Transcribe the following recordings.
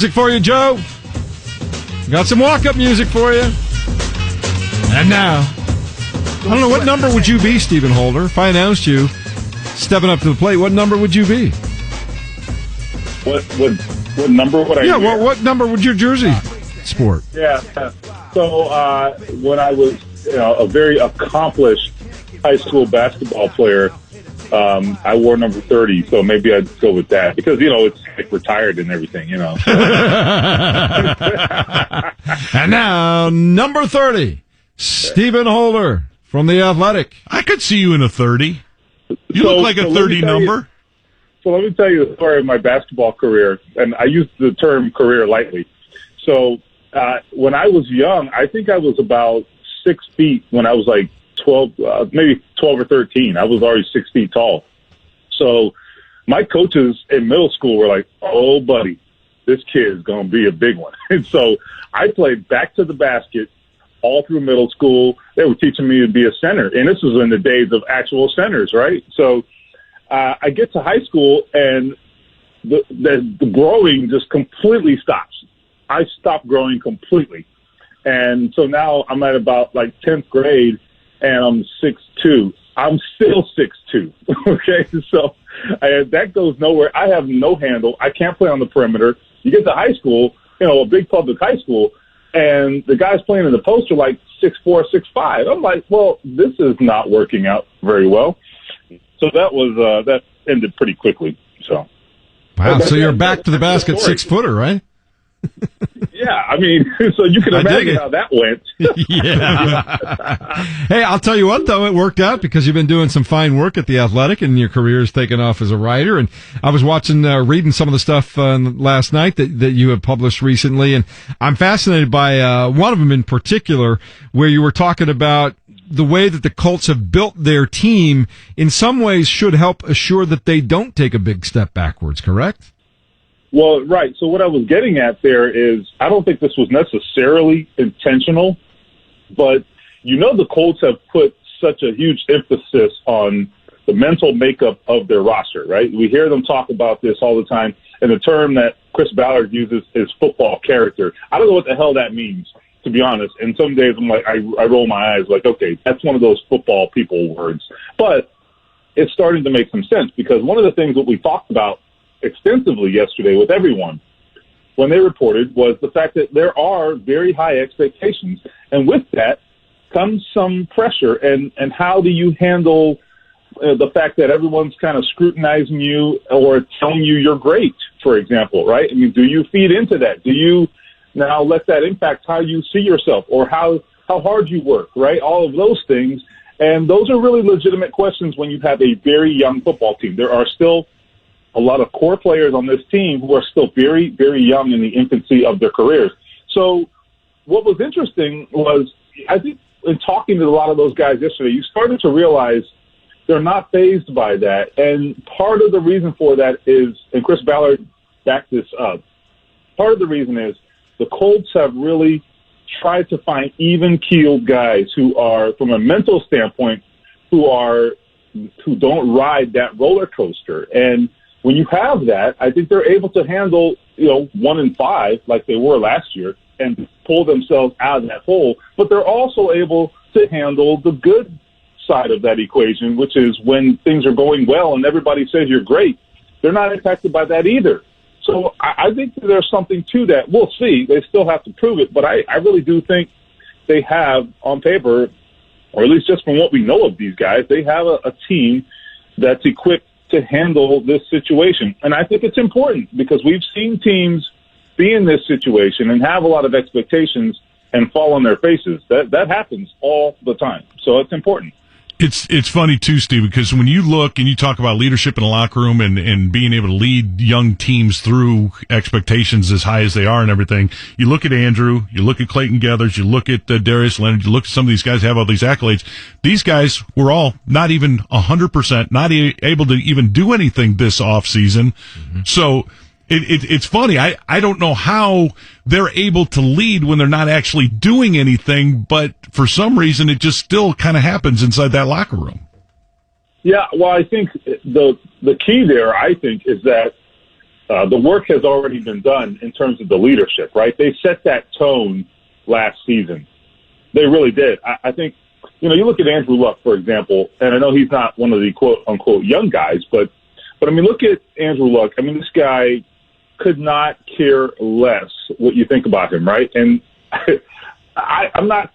Music for you, Joe. Got some walk-up music for you. And now, I don't know, what number would you be, Stephen Holder? If I announced you stepping up to the plate, what number would you be? What number would I be? Yeah, what number would your jersey sport? Yeah. So when I was a very accomplished high school basketball player, I wore number 30, so maybe I'd go with that because, it's like retired and everything, And now, number 30, Stephen Holder from The Athletic. I could see you in a 30. You look like a 30 number. So let me tell you the story of my basketball career, and I use the term career lightly. So when I was young, I think I was about 6 feet when I was like 12, maybe 12 or 13. I was already 6 feet tall. So my coaches in middle school were like, "Oh, buddy, this kid is going to be a big one." And so I played back to the basket all through middle school. They were teaching me to be a center. And this was in the days of actual centers, right? So I get to high school, and the growing just completely stops. I stopped growing completely. And so now I'm at about like 10th grade, and I'm 6'2". I'm still 6'2". Okay, so that goes nowhere. I have no handle. I can't play on the perimeter. You get to high school, a big public high school, and the guys playing in the post are like 6'4", 6'5". I'm like, well, this is not working out very well. So that ended pretty quickly. So wow, so you're back to the basket 6-footer, right? Yeah, I mean, so you can imagine how that went. Yeah. Hey, I'll tell you what, though, it worked out because you've been doing some fine work at The Athletic and your career's taken off as a writer. And I was reading some of the stuff last night that you have published recently, and I'm fascinated by one of them in particular where you were talking about the way that the Colts have built their team in some ways should help assure that they don't take a big step backwards, correct? Well, right. So what I was getting at there is I don't think this was necessarily intentional, but the Colts have put such a huge emphasis on the mental makeup of their roster, right? We hear them talk about this all the time, and the term that Chris Ballard uses is football character. I don't know what the hell that means, to be honest. And some days I'm like, I roll my eyes like, okay, that's one of those football people words. But it's starting to make some sense because one of the things that we talked about extensively yesterday with everyone when they reported was the fact that there are very high expectations. And with that comes some pressure. And how do you handle the fact that everyone's kind of scrutinizing you or telling you you're great, for example, right? I mean, do you feed into that? Do you now let that impact how you see yourself or how hard you work, right? All of those things. And those are really legitimate questions when you have a very young football team. There are still a lot of core players on this team who are still very, very young in the infancy of their careers. So what was interesting was, I think in talking to a lot of those guys yesterday, you started to realize they're not fazed by that. And part of the reason for that is, and Chris Ballard backed this up, part of the reason is the Colts have really tried to find even-keeled guys who are, from a mental standpoint, who don't ride that roller coaster. And when you have that, I think they're able to handle, 1-5 like they were last year and pull themselves out of that hole. But they're also able to handle the good side of that equation, which is when things are going well and everybody says you're great. They're not impacted by that either. So I think that there's something to that. We'll see. They still have to prove it. But I really do think they have on paper, or at least just from what we know of these guys, they have a team that's equipped to handle this situation. And I think it's important because we've seen teams be in this situation and have a lot of expectations and fall on their faces. That happens all the time. So it's important. It's funny too, Steve, because when you look and you talk about leadership in the locker room and being able to lead young teams through expectations as high as they are and everything, you look at Andrew, you look at Clayton Gathers, you look at Darius Leonard, you look at some of these guys who have all these accolades. These guys were all not even 100%, not able to even do anything this offseason. Mm-hmm. So it's funny. I don't know how they're able to lead when they're not actually doing anything, but for some reason it just still kind of happens inside that locker room. Yeah, well, I think the key there, I think, is that the work has already been done in terms of the leadership, right? They set that tone last season. They really did. I think, you look at Andrew Luck, for example, and I know he's not one of the quote-unquote young guys, but I mean, look at Andrew Luck. I mean, this guy could not care less what you think about him, right? And I'm not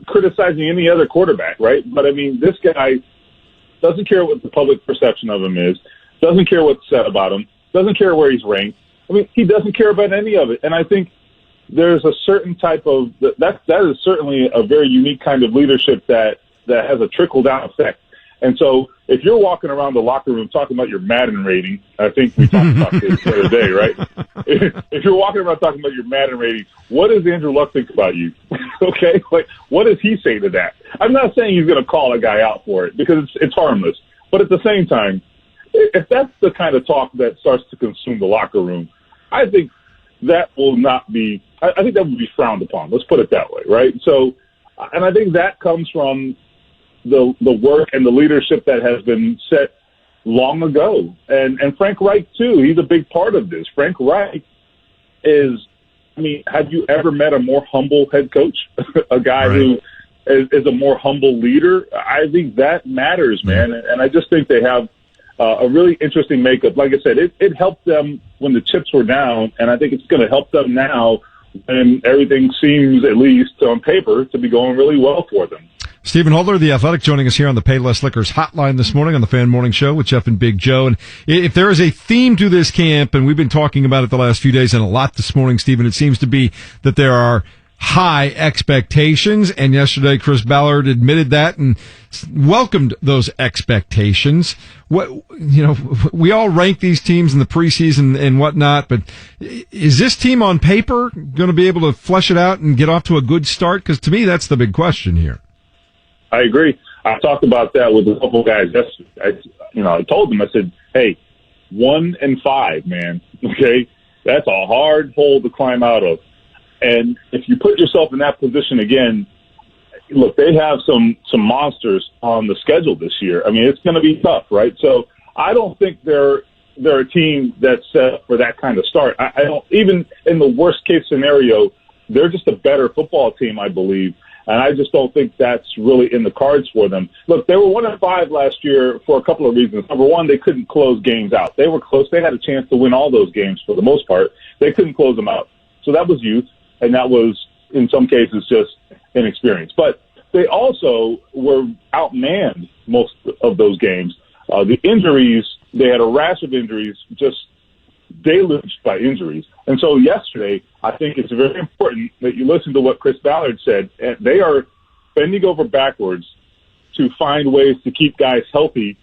criticizing any other quarterback, right? But, I mean, this guy doesn't care what the public perception of him is, doesn't care what's said about him, doesn't care where he's ranked. I mean, he doesn't care about any of it. And I think there's a certain type of that is certainly a very unique kind of leadership that has a trickle-down effect. And so if you're walking around the locker room talking about your Madden rating, I think we talked about this the other day, right? If you're walking around talking about your Madden rating, what does Andrew Luck think about you? Okay? Like, what does he say to that? I'm not saying he's going to call a guy out for it because it's harmless. But at the same time, if that's the kind of talk that starts to consume the locker room, I think that will not be – I think that would be frowned upon. Let's put it that way, right? So, and I think that comes from the work and the leadership that has been set long ago. And Frank Reich, too, he's a big part of this. Frank Reich is – I mean, have you ever met a more humble head coach, a guy who is a more humble leader? I think that matters, man. And I just think they have a really interesting makeup. Like I said, it helped them when the chips were down, and I think it's going to help them now when everything seems, at least on paper, to be going really well for them. Stephen Holder, The Athletic, joining us here on the Payless Liquors hotline this morning on the Fan Morning Show with Jeff and Big Joe. And if there is a theme to this camp, and we've been talking about it the last few days and a lot this morning, Stephen, it seems to be that there are high expectations. And yesterday, Chris Ballard admitted that and welcomed those expectations. We all rank these teams in the preseason and whatnot, but is this team on paper going to be able to flesh it out and get off to a good start? Because to me, that's the big question here. I agree. I talked about that with a couple guys yesterday. I told them, I said, hey, 1-5, man. Okay. That's a hard hole to climb out of. And if you put yourself in that position again, look, they have some monsters on the schedule this year. I mean, it's going to be tough, right? So I don't think they're a team that's set up for that kind of start. I don't, even in the worst case scenario, they're just a better football team, I believe. And I just don't think that's really in the cards for them. Look, they were 1-5 last year for a couple of reasons. Number one, they couldn't close games out. They were close. They had a chance to win all those games for the most part. They couldn't close them out. So that was youth, and that was, in some cases, just inexperience. But they also were outmanned most of those games. The injuries, they had a rash of injuries, just deluged by injuries. And so yesterday, I think it's very important that you listen to what Chris Ballard said. They are bending over backwards to find ways to keep guys healthy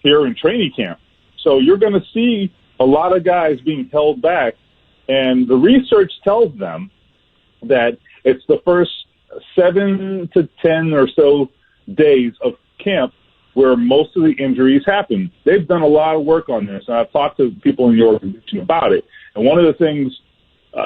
here in training camp. So you're going to see a lot of guys being held back. And the research tells them that it's the first 7 to 10 or so days of camp where most of the injuries happen. They've done a lot of work on this, and I've talked to people in the organization about it. And one of the things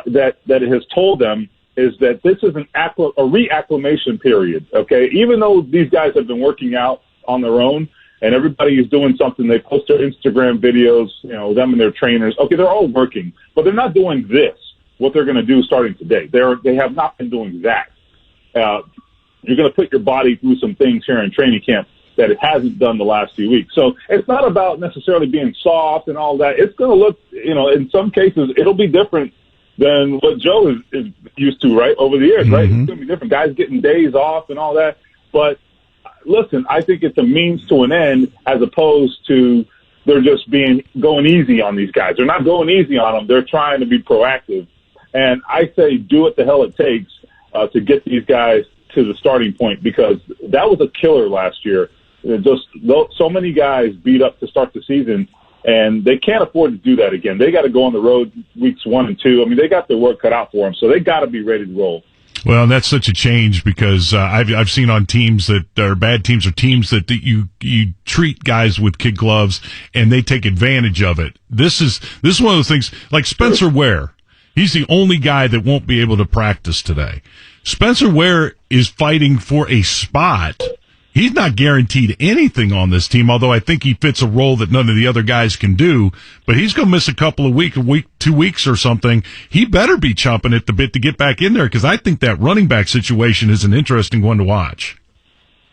that it has told them is that this is a reacclimation period, okay? Even though these guys have been working out on their own and everybody is doing something, they post their Instagram videos, them and their trainers. Okay, they're all working, but they're not doing this, what they're going to do starting today. They have not been doing that. You're going to put your body through some things here in training camp that it hasn't done the last few weeks. So it's not about necessarily being soft and all that. It's going to look, in some cases, it'll be different than what Joe is used to, right, over the years, right? It's going to be different. Guys getting days off and all that. But listen, I think it's a means to an end as opposed to they're just going easy on these guys. They're not going easy on them. They're trying to be proactive. And I say do what the hell it takes to get these guys to the starting point, because that was a killer last year. Just so many guys beat up to start the season, and they can't afford to do that again. They got to go on the road weeks 1 and 2. I mean, they got their work cut out for them, so they got to be ready to roll. Well, that's such a change because I've seen on teams that are bad teams or teams that you treat guys with kid gloves and they take advantage of it. This is one of those things like Spencer Ware. He's the only guy that won't be able to practice today. Spencer Ware is fighting for a spot he's not guaranteed anything on this team, although I think he fits a role that none of the other guys can do. But he's going to miss a couple of weeks, 2 weeks or something. He better be chomping at the bit to get back in there, because I think that running back situation is an interesting one to watch.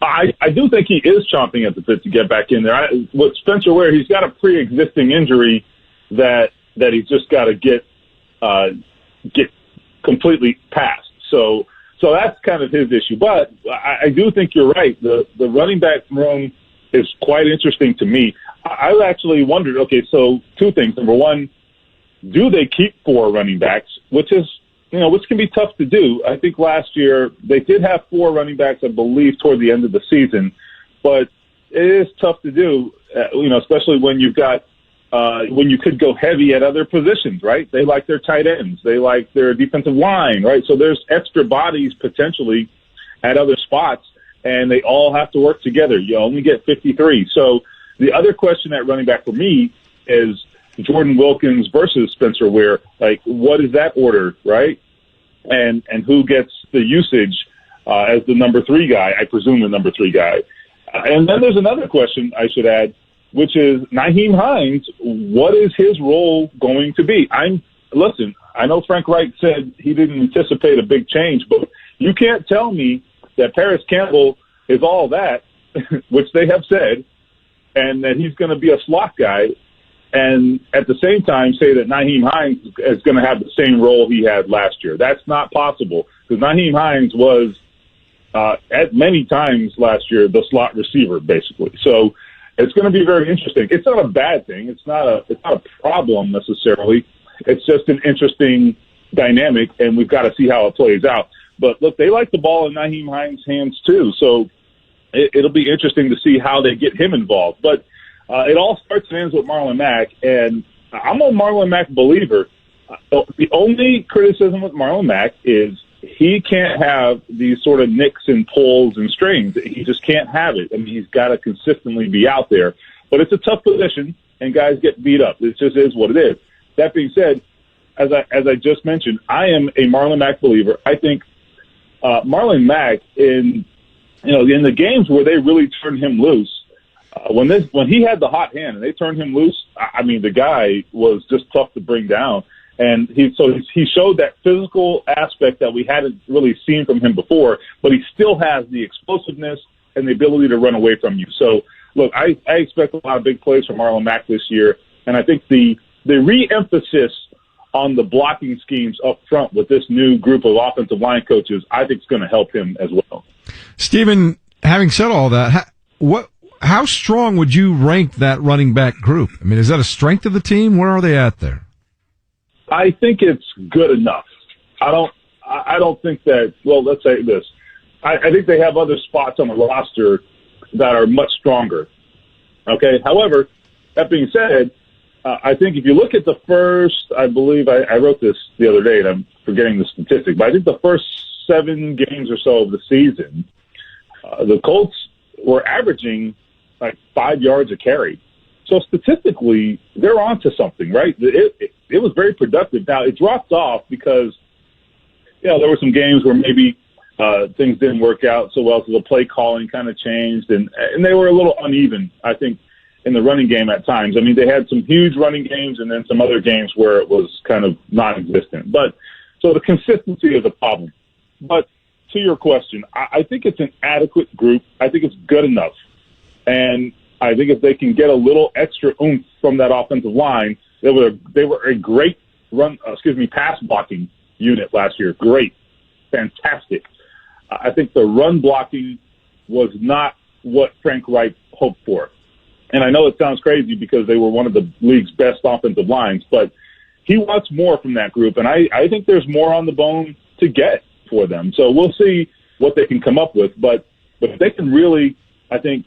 I do think he is chomping at the bit to get back in there. With Spencer Ware, he's got a pre-existing injury that he's just got to get completely past. So that's kind of his issue. But I do think you're right. The running back room is quite interesting to me. I actually wondered, okay, so two things. Number one, do they keep 4 running backs, which can be tough to do. I think last year they did have 4 running backs, I believe, toward the end of the season. But it is tough to do, especially when you've got when you could go heavy at other positions, right? They like their tight ends. They like their defensive line, right? So there's extra bodies potentially at other spots, and they all have to work together. You only get 53. So the other question at running back for me is Jordan Wilkins versus Spencer Ware. Like, what is that order, right? And who gets the usage as the number 3 guy? I presume the number 3 guy. And then there's another question I should add, which is Nyheim Hines. What is his role going to be? Listen, I know Frank Reich said he didn't anticipate a big change, but you can't tell me that Paris Campbell is all that, which they have said, and that he's going to be a slot guy, and at the same time say that Nyheim Hines is going to have the same role he had last year. That's not possible, because Nyheim Hines was at many times last year the slot receiver, basically. So it's going to be very interesting. It's not a bad thing. It's not a problem necessarily. It's just an interesting dynamic, and we've got to see how it plays out. But look, they like the ball in Nyheim Hines' hands too, so it'll be interesting to see how they get him involved. But it all starts and ends with Marlon Mack, and I'm a Marlon Mack believer. The only criticism with Marlon Mack is he can't have these sort of nicks and pulls and strains. He just can't have it. I mean, he's got to consistently be out there. But it's a tough position, and guys get beat up. It just is what it is. That being said, as I just mentioned, I am a Marlon Mack believer. I think Marlon Mack in the games where they really turned him loose, when he had the hot hand and they turned him loose, I mean, the guy was just tough to bring down. And he showed that physical aspect that we hadn't really seen from him before, but he still has the explosiveness and the ability to run away from you. So, look, I expect a lot of big plays from Marlon Mack this year, and I think the re-emphasis on the blocking schemes up front with this new group of offensive line coaches, I think it's going to help him as well. Stephen, having said all that, how strong would you rank that running back group? I mean, is that a strength of the team? Where are they at there? I think it's good enough. I don't think that, well, let's say this. I think they have other spots on the roster that are much stronger. Okay. However, that being said, I think if you look at the first, I believe I wrote this the other day and I'm forgetting the statistic, but I think the first 7 games or so of the season, the Colts were averaging like 5 yards a carry. So statistically, they're onto something, right? It was very productive. Now, it dropped off because, there were some games where maybe things didn't work out so well, so the play calling kind of changed, and they were a little uneven, I think, in the running game at times. I mean, they had some huge running games and then some other games where it was kind of non-existent. But so the consistency is a problem. But to your question, I think it's an adequate group. I think it's good enough. And I think if they can get a little extra oomph from that offensive line, they were a great pass blocking unit last year. Great. Fantastic. I think the run blocking was not what Frank Reich hoped for. And I know it sounds crazy because they were one of the league's best offensive lines, but he wants more from that group. And I think there's more on the bone to get for them. So we'll see what they can come up with. But if they can really, I think,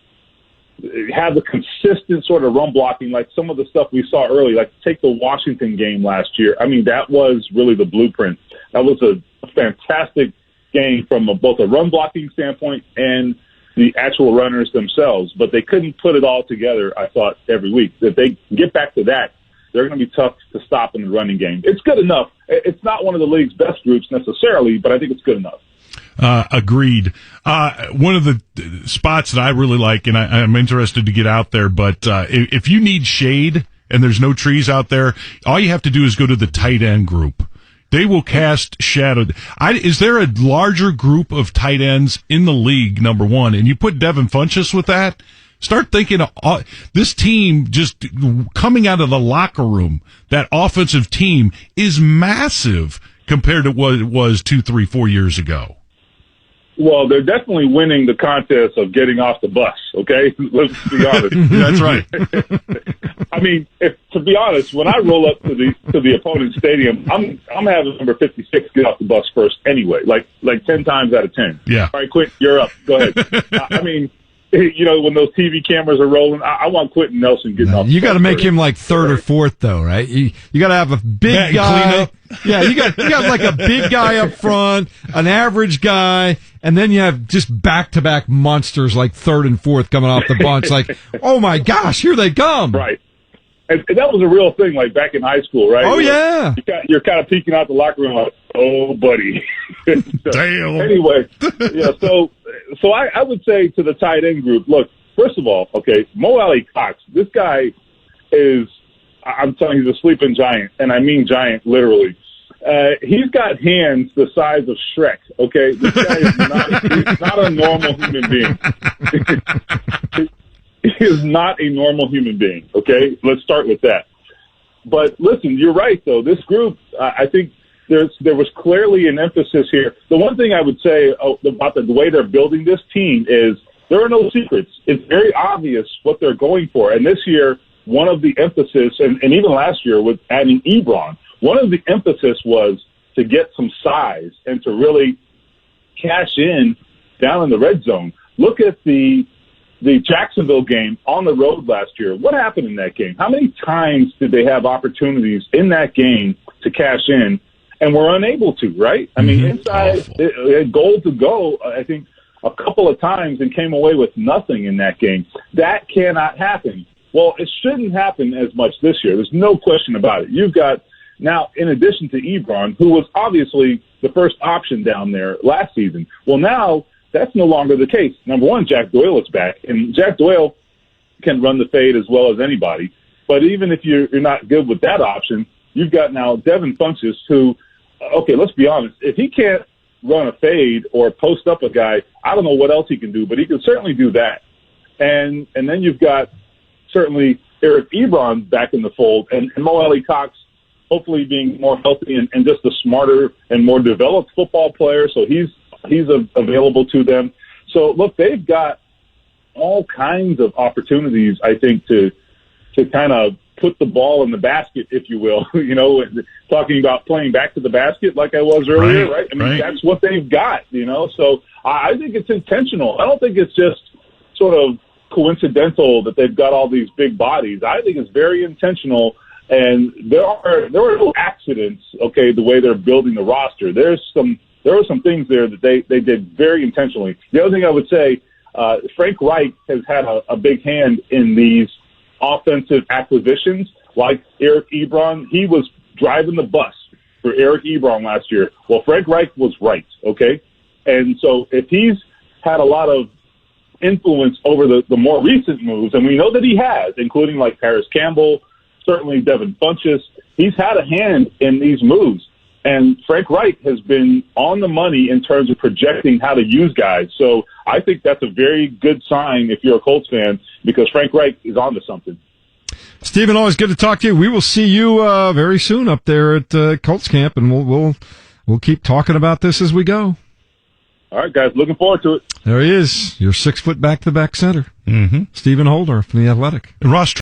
have a consistent sort of run blocking, like some of the stuff we saw early, like take the Washington game last year. I mean, that was really the blueprint. That was a fantastic game from both a run blocking standpoint and the actual runners themselves. But they couldn't put it all together, I thought, every week. If they get back to that, they're going to be tough to stop in the running game. It's good enough. It's not one of the league's best groups necessarily, but I think it's good enough. Agreed. One of the spots that I really like, and I'm interested to get out there, but if you need shade and there's no trees out there, all you have to do is go to the tight end group. They will cast shadow. Is there a larger group of tight ends in the league, number one? And you put Devin Funchess with that? Start thinking of this team just coming out of the locker room. That offensive team is massive compared to what it was 2, 3, 4 years ago. Well, they're definitely winning the contest of getting off the bus, okay? Let's be honest. That's right. I mean, to be honest, when I roll up to the opponent's stadium, I'm having number 56 get off the bus first anyway, like 10 times out of 10. Yeah. All right, Quentin, you're up. Go ahead. I mean, you know, when those TV cameras are rolling, I want Quentin Nelson getting off the bus. You got to make first. him like third or fourth, though, right? You got to have a big guy. Yeah, you got like a big guy up front, an average guy, and then you have just back-to-back monsters like third and fourth coming off the bunch. Like, oh my gosh, here they come! Right, and that was a real thing, like back in high school, right? Oh yeah, you're kind of peeking out the locker room, like, oh buddy. So, damn. Anyway, yeah. So I would say to the tight end group, look, first of all, okay, Mo Alley Cox, this guy is. I'm telling you, he's a sleeping giant, and I mean giant literally. He's got hands the size of Shrek, okay? This guy he's not a normal human being. He is not a normal human being, okay? Let's start with that. But listen, you're right, though. This group, I think there was clearly an emphasis here. The one thing I would say about the way they're building this team is there are no secrets. It's very obvious what they're going for. And this year, one of the emphasis, and even last year with adding Ebron, one of the emphasis was to get some size and to really cash in down in the red zone. Look at the Jacksonville game on the road last year. What happened in that game? How many times did they have opportunities in that game to cash in and were unable to, right? I mean, inside, goal to go, I think, a couple of times and came away with nothing in that game. That cannot happen. Well, it shouldn't happen as much this year. There's no question about it. You've got now, in addition to Ebron, who was obviously the first option down there last season. Well, now that's no longer the case. Number one, Jack Doyle is back, and Jack Doyle can run the fade as well as anybody. But even if you're not good with that option, you've got now Devin Funchess, who, okay, let's be honest, if he can't run a fade or post up a guy, I don't know what else he can do, but he can certainly do that. And then you've got certainly Eric Ebron back in the fold, and Mo Alley Cox hopefully being more healthy and just a smarter and more developed football player. So he's available to them. So look, they've got all kinds of opportunities, I think, to kind of put the ball in the basket, if you will, you know, talking about playing back to the basket like I was earlier, right? I mean, that's what they've got, you know, so I think it's intentional. I don't think it's just sort of coincidental that they've got all these big bodies. I think it's very intentional. And there are no accidents, okay, the way they're building the roster. There are some things there that they did very intentionally. The other thing I would say, Frank Reich has had a big hand in these offensive acquisitions, like Eric Ebron. He was driving the bus for Eric Ebron last year. Well, Frank Reich was right, okay? And so if he's had a lot of influence over the more recent moves, and we know that he has, including like Paris Campbell, certainly Devin Funchess, he's had a hand in these moves. And Frank Reich has been on the money in terms of projecting how to use guys. So I think that's a very good sign if you're a Colts fan, because Frank Reich is on to something. Stephen, always good to talk to you. We will see you very soon up there at Colts camp, and we'll keep talking about this as we go. All right, guys, looking forward to it. There he is, your 6 foot back-to-back center, Stephen Holder from The Athletic. And Ross